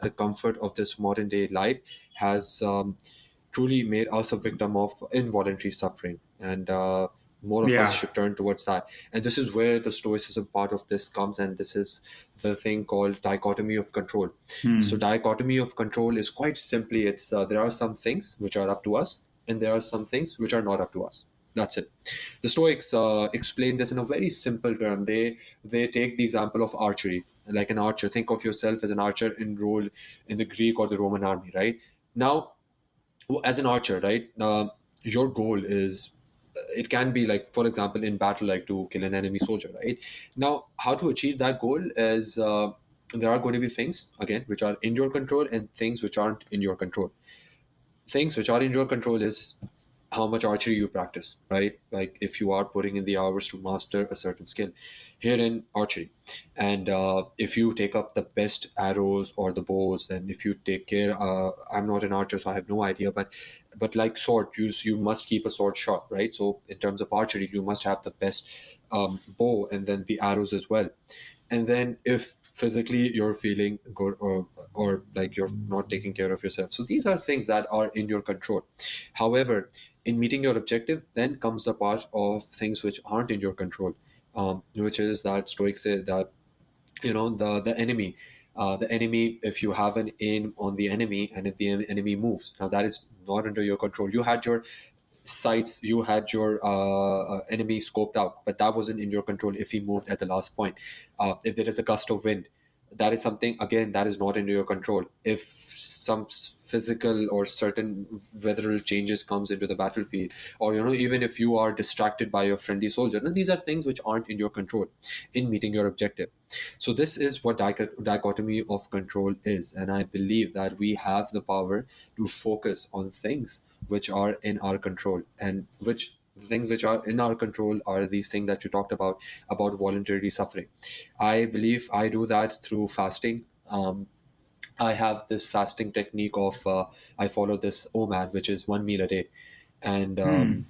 the comfort of this modern day life has truly made us a victim of involuntary suffering. And more of us Yeah. should turn towards that. And this is where the Stoicism part of this comes. And this is the thing called dichotomy of control. So, Hmm. dichotomy of control is quite simply it's there are some things which are up to us, and there are some things which are not up to us. That's it. The Stoics explain this in a very simple term. They take the example of archery, like an archer. Think of yourself as an archer enrolled in the Greek or the Roman army, right? Now, as an archer, right? Your goal is it can be like, for example, in battle, like to kill an enemy soldier, right? Now, how to achieve that goal is there are going to be things again which are in your control and things which aren't in your control. Things which are in your control is how much archery you practice, right? Like if you are putting in the hours to master a certain skill here in archery, and if you take up the best arrows or the bows, and if you take care, I'm not an archer, so I have no idea, but like sword, you must keep a sword sharp, right? So in terms of archery, you must have the best bow and then the arrows as well. And then if physically you're feeling good, or like you're not taking care of yourself, so these are things that are in your control. However, in meeting your objective, then comes the part of things which aren't in your control, which is that Stoics say that the enemy, if you have an aim on the enemy and if the enemy moves, now that is not under your control. You had your sights, you had your enemy scoped out, but that wasn't in your control if he moved at the last point. If there is a gust of wind, that is something again that is not under your control. If some physical or certain weatheral changes comes into the battlefield, or even if you are distracted by your friendly soldier, then these are things which aren't in your control in meeting your objective. So this is what dichotomy of control is, and I believe that we have the power to focus on things which are in our control, and which the things which are in our control are these things that you talked about voluntarily suffering. I believe I do that through fasting. I have this fasting technique of I follow this OMAD, which is 1 meal a day, and Hmm.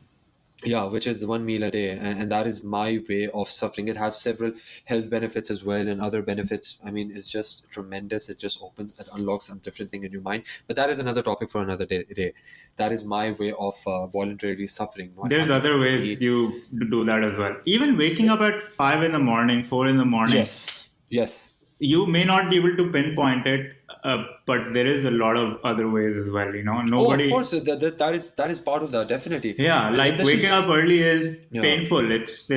yeah, which is 1 meal a day, and that is my way of suffering. It has several health benefits as well and other benefits. I mean, it's just tremendous. It just it unlocks some different thing in your mind. But that is another topic for another day. That is my way of voluntarily suffering, not There's having other to ways be. you do that as well. Even waking up at 5 in the morning, 4 in the morning, Yes, yes. you may not be able to pinpoint it, but there is a lot of other ways as well. Oh, of course, Nobody. that is part of that, definitely. Yeah, And like this waking is, up early is yeah. painful. It's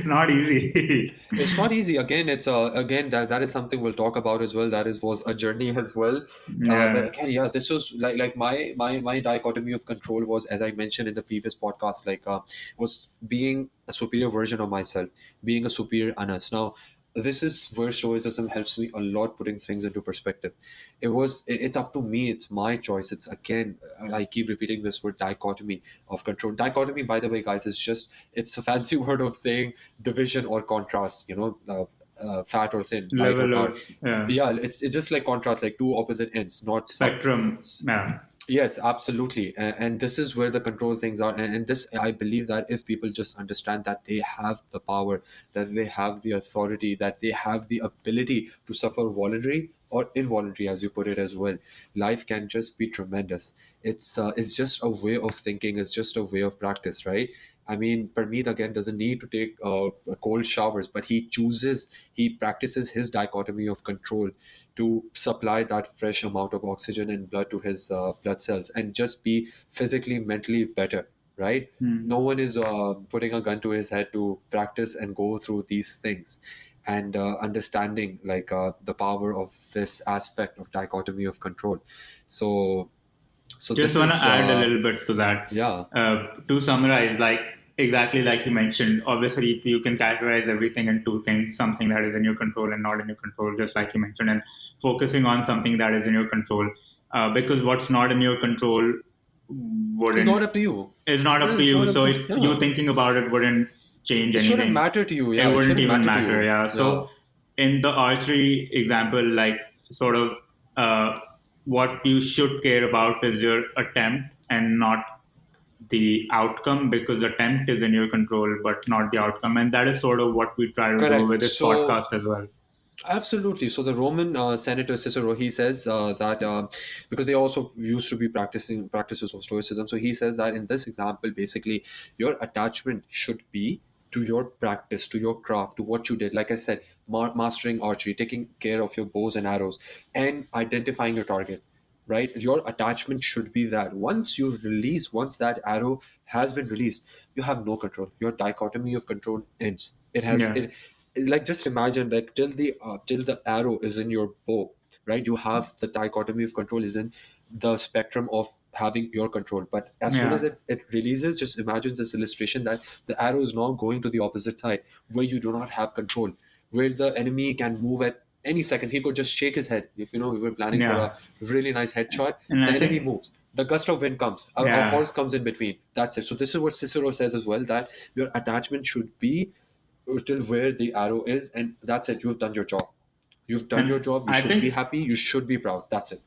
not easy. It's not easy. Again, it's again that is something we'll talk about as well. That is was a journey as well. But Yeah. again, yeah, this was like my dichotomy of control was, as I mentioned in the previous podcast, like was being a superior version of myself, being a superior Anas. Now, this is where Stoicism helps me a lot, putting things into perspective. It's up to me. It's my choice. It's again, I keep repeating this word dichotomy of control. Dichotomy, by the way, guys, is just it's a fancy word of saying division or contrast. Fat or thin, light or Level dark. of Yeah, it's just like contrast, like two opposite ends, not sub. spectrum. Yeah. Yes, absolutely. And this is where the control things are. And this, I believe that if people just understand that they have the power, that they have the authority, that they have the ability to suffer voluntary or involuntary, as you put it as well, life can just be tremendous. It's just a way of thinking. It's just a way of practice, right? I mean, Parmeet again doesn't need to take cold showers, but he practices his dichotomy of control to supply that fresh amount of oxygen and blood to his blood cells and just be physically, mentally better, right? Hmm. No one is putting a gun to his head to practice and go through these things and understanding like the power of this aspect of dichotomy of control. So, so Just this want to is, add a little bit to that. yeah, To summarize, like exactly like you mentioned, obviously you can categorize everything in two things: something that is in your control and not in your control, just like you mentioned, and focusing on something that is in your control. Because what's not in your control it's wouldn't not up to you. is not Yeah, up to it's you. not up So to, you yeah. thinking about it wouldn't change It shouldn't anything. matter to you. It Yeah, it wouldn't shouldn't even matter to matter. you. Yeah. Yeah. So in the archery example, like sort of what you should care about is your attempt and not the outcome, because the attempt is in your control but not the outcome, and that is sort of what we try to do with Correct. this So podcast as well. Absolutely. So the Roman senator Cicero, he says that because they also used to be practicing practices of Stoicism. So he says that in this example, basically, your attachment should be to your practice, to your craft, to what you did. Like I said, mastering archery, taking care of your bows and arrows, and identifying your target. Right, your attachment should be that. Once you release, once that arrow has been released, you have no control. Your dichotomy of control ends. It has Yeah. it like, just imagine, like, till the arrow is in your bow, right? You have the dichotomy of control is in the spectrum of having your control. But as soon as Yeah. it releases, just imagine this illustration that the arrow is now going to the opposite side, where you do not have control, where the enemy can move at any second. He could just shake his head. If we were planning for a Yeah. really nice headshot, And the I enemy think, moves, the gust of wind comes, a yeah. horse comes in between. That's it. So this is what Cicero says as well, that your attachment should be till where the arrow is, and that's it. You've done your job. You've done your And job. You I should be think happy. You should be proud. That's it.